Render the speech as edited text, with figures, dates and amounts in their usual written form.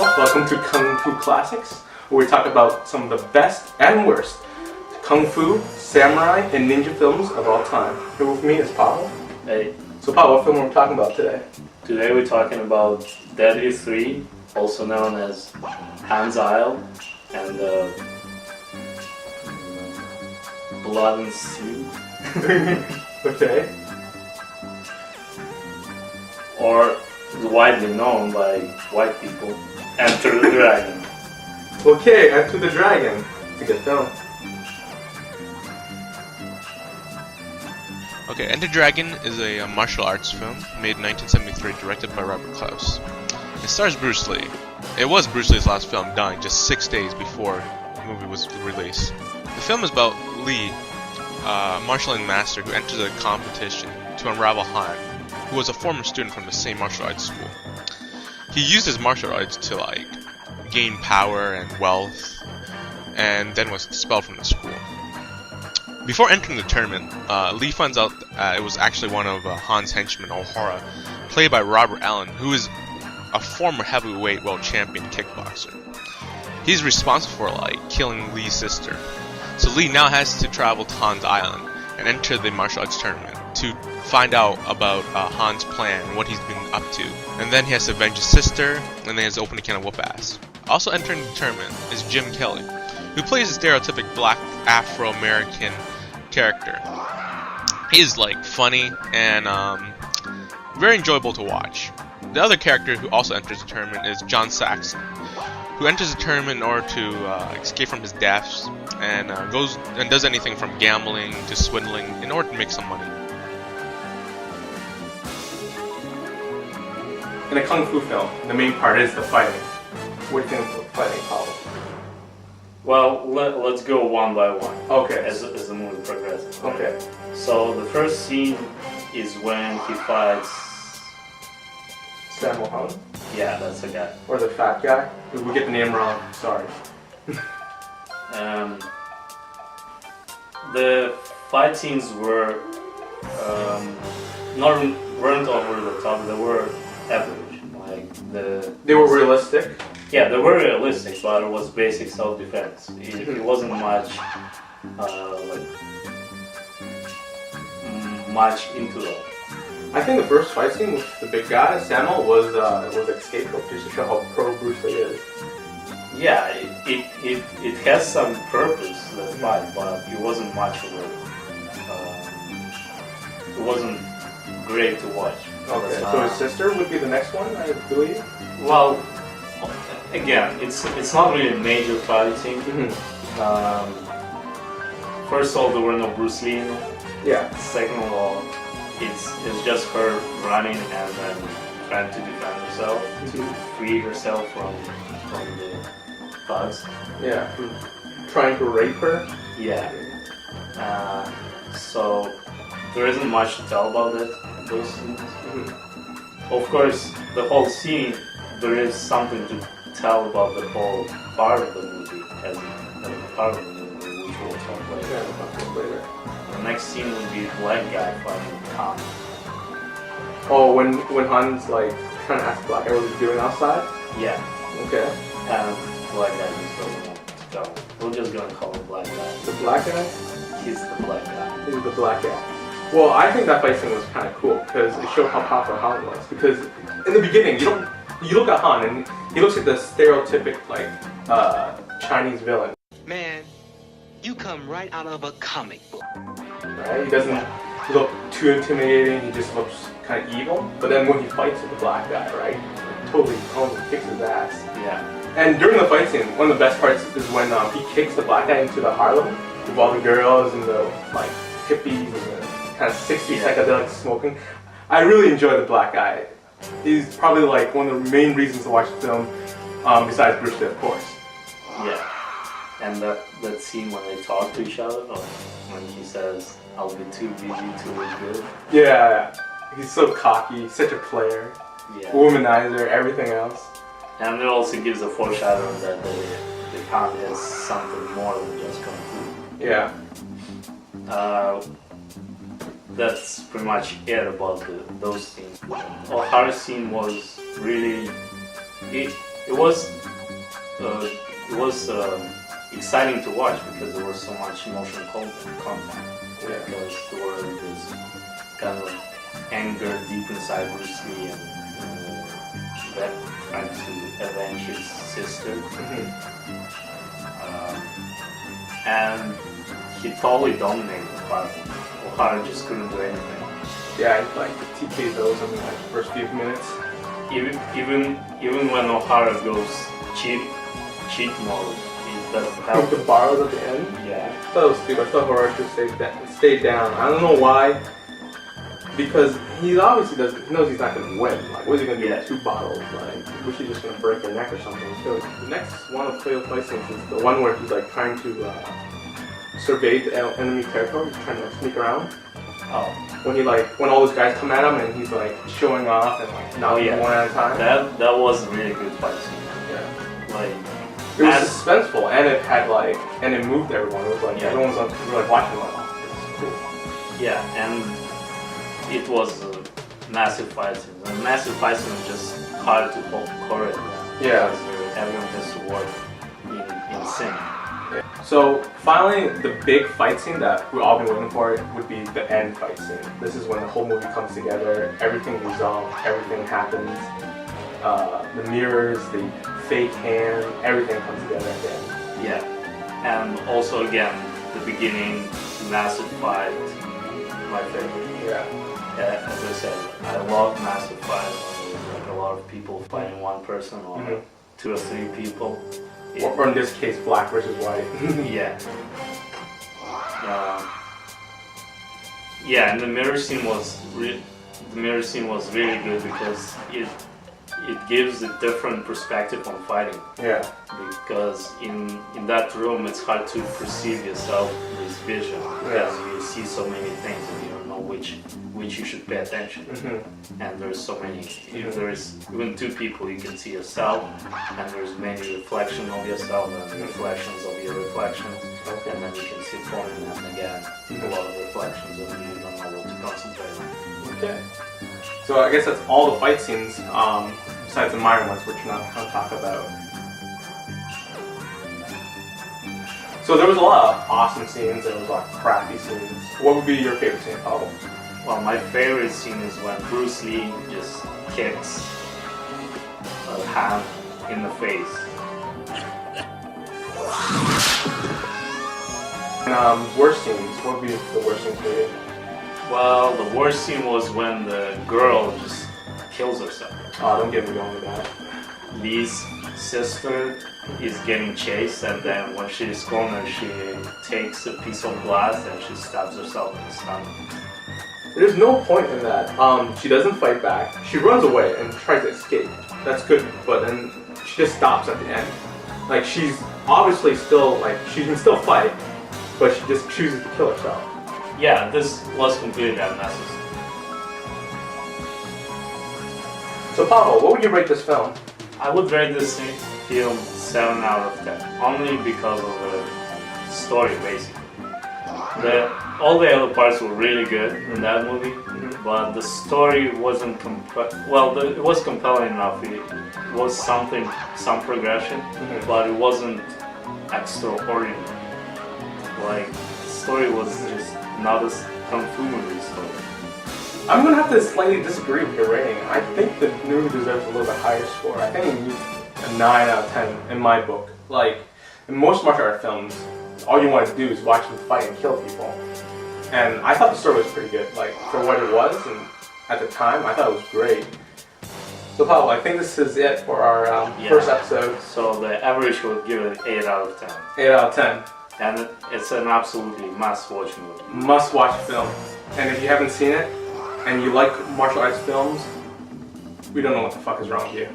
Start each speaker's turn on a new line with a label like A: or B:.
A: Welcome to Kung Fu Classics, where we talk about some of the best and worst Kung Fu, samurai, and ninja films of all time. Here with me is Pavel.
B: Hey.
A: So Pavel, what film are we talking about today?
B: Today we're talking about Deadly 3, also known as Han's Isle, and Blood and Sea.
A: Okay.
B: Or widely known by white people, Enter the Dragon.
A: Okay, Enter the Dragon. It's a good film.
C: Okay, Enter the Dragon is a martial arts film made in 1973, directed by Robert Klaus. It stars Bruce Lee. It was Bruce Lee's last film, dying just 6 days before the movie was released. The film is about Lee, a marshalling master who enters a competition to unravel Han, who was a former student from the same martial arts school. He used his martial arts to gain power and wealth, and then was expelled from the school. Before entering the tournament, Lee finds out it was actually one of Han's henchmen, O'Hara, played by Robert Allen, who is a former heavyweight world champion kickboxer. He's responsible for killing Lee's sister. So Lee now has to travel to Han's Island and enter the martial arts tournament to find out about Han's plan and what he's been up to. And then he has to avenge his sister, and then he has to open a can of whoop ass. Also entering the tournament is Jim Kelly, who plays a stereotypic black Afro-American character. He is funny and very enjoyable to watch. The other character who also enters the tournament is John Saxon, who enters the tournament in order to escape from his deaths and goes and does anything from gambling to swindling in order to make some money.
A: In a Kung Fu film, the main part is the fighting. What do you think of fighting, Pavel?
B: Well, let's go one by one.
A: Okay.
B: As the movie progresses. Right?
A: Okay.
B: So the first scene is when he fights.
A: Sammo Hung?
B: Yeah, that's the guy.
A: Or the fat guy? We get the name wrong, sorry.
B: The fight scenes were weren't over the top. They were average.
A: They were realistic.
B: Yeah, they were realistic, but it was basic self-defense. It wasn't much much into it.
A: I think the first fight scene with the big guy, Sammo, was escape rope just to show how pro Bruce Lee is.
B: Yeah, it has some purpose, the fight, but it wasn't much of it. It wasn't great to watch.
A: Okay, so his sister would be the next one, I believe?
B: Well, again, it's not really a major fight scene. First of all, there were no Bruce Lee in it.
A: Yeah.
B: Second of all, it's just her running and then trying to defend herself, to free herself from the thugs.
A: Yeah. Trying to rape her.
B: Yeah. So there isn't much to tell about those scenes. Of course, the whole scene, there is something to tell about the whole part of the movie, as a part of the movie, which we'll talk later.
A: Yeah, we'll talk later.
B: The next scene would be Black Guy fighting Han.
A: Oh, when Han's trying to ask Black Guy what he's doing outside?
B: Yeah.
A: Okay.
B: And Black Guy just doesn't want to go. We're just gonna call him Black Guy.
A: The Black Guy?
B: He's the Black Guy.
A: He's the Black Guy. Well, I think that fight scene was kind of cool because it showed how powerful Han was. Because in the beginning, you look at Han and he looks like the stereotypic Chinese villain.
D: Man, you come right out of a comic book.
A: Right? He doesn't look too intimidating. He just looks kind of evil. But then when he fights with the black guy, right, totally almost kicks his ass.
B: Yeah.
A: And during the fight scene, one of the best parts is when he kicks the black guy into the Harlem with all the girls and the hippies and the kind of 60s psychedelic smoking. I really enjoy the black guy. He's probably one of the main reasons to watch the film, besides Bruce Lee, of course.
B: Yeah. And that scene when they talk to each other, or when he says, "I'll be too busy to look good."
A: Yeah. He's so cocky, such a player, womanizer, everything else.
B: And it also gives a foreshadowing that the con is something more than just kung fu.
A: Yeah.
B: That's pretty much it about those scenes. O'Hara's scene was really, it it was exciting to watch because there was so much emotional content. Because there was this kind of anger deep inside Bruce Lee and that trying to avenge his sister. And he totally dominated, but O'Hara just couldn't do anything.
A: Yeah, like the TKO something like the first few minutes.
B: Even when O'Hara goes cheat mode, it doesn't help.
A: The borrows at the end.
B: Yeah.
A: I thought it was stupid. I thought Horatio stayed down. I don't know why. Because he obviously he knows he's not going to win. Like, what is he going to do with 2 bottles? Like, was he just going to break their neck or something? So the next one of Cleo fight scenes is the one where he's like trying to survey the enemy territory. He's trying to like, sneak around.
B: Oh.
A: When all those guys come at him and he's like showing off and like knocking one at a time.
B: That was a really good fight scene.
A: Yeah.
B: Like,
A: it was suspenseful and it moved everyone. It was like everyone was like watching like, oh, this is cool.
B: Yeah, and it was a massive fight scene. A massive fight scene is just hard to choreograph.
A: Yeah.
B: Because everyone has to work in sync.
A: Yeah. So finally, the big fight scene that we've all been waiting for would be the end fight scene. This is when the whole movie comes together, everything resolved, everything happens. The mirrors, the fake hand, everything comes together at the end.
B: Yeah, and also again, the beginning, massive fight, my favorite.
A: Yeah.
B: As I said, I love massive fights when there's like a lot of people fighting one person or 2 or 3 people.
A: Or in this case, black versus white.
B: Yeah. Yeah, and the mirror scene was really good because it gives a different perspective on fighting.
A: Yeah.
B: Because in that room, it's hard to perceive yourself with vision because you see so many things and you don't know which you should pay attention. And there's so many. If there is even 2 people, you can see yourself, and there's many reflections of yourself and reflections of your reflections, and then you can see forming and again a lot of reflections, and you don't know what to concentrate on.
A: Okay. So I guess that's all the fight scenes, besides the minor ones, which we're not going to talk about. So there was a lot of awesome scenes, there was a lot of crappy scenes. What would be your favorite scene, Paul?
B: Well, my favorite scene is when Bruce Lee just kicks a hand in the face.
A: And worst scenes, what would be the worst scene for you?
B: Well, the worst scene was when the girl just kills herself.
A: Oh, don't get me going with that.
B: Lee's sister is getting chased, and then when she is cornered, she takes a piece of glass and she stabs herself in the stomach.
A: There's no point in that. She doesn't fight back. She runs away and tries to escape. That's good, but then she just stops at the end. Like, she's obviously still, like, she can still fight, but she just chooses to kill herself.
B: Yeah, this was completely unnecessary.
A: So, Pavel, what would you rate this film?
B: I would rate this film 7 out of 10, only because of the story, basically. All the other parts were really good in that movie, but the story wasn't it was compelling enough. It was some progression, but it wasn't extraordinary. Like, the story was just not a Kung Fu movie story.
A: I'm gonna have to slightly disagree with your rating. I think the movie deserves a little bit higher score. I think it needs a 9 out of 10 in my book. Like, in most martial art films, all you want to do is watch them fight and kill people. And I thought the story was pretty good, like, for what it was, and at the time, I thought it was great. So, Pavel, I think this is it for our first episode.
B: So the average would give it 8 out of 10.
A: 8 out of 10.
B: And it's an absolutely must-watch movie.
A: Must-watch film. And if you haven't seen it, and you like martial arts films, we don't know what the fuck is wrong with you.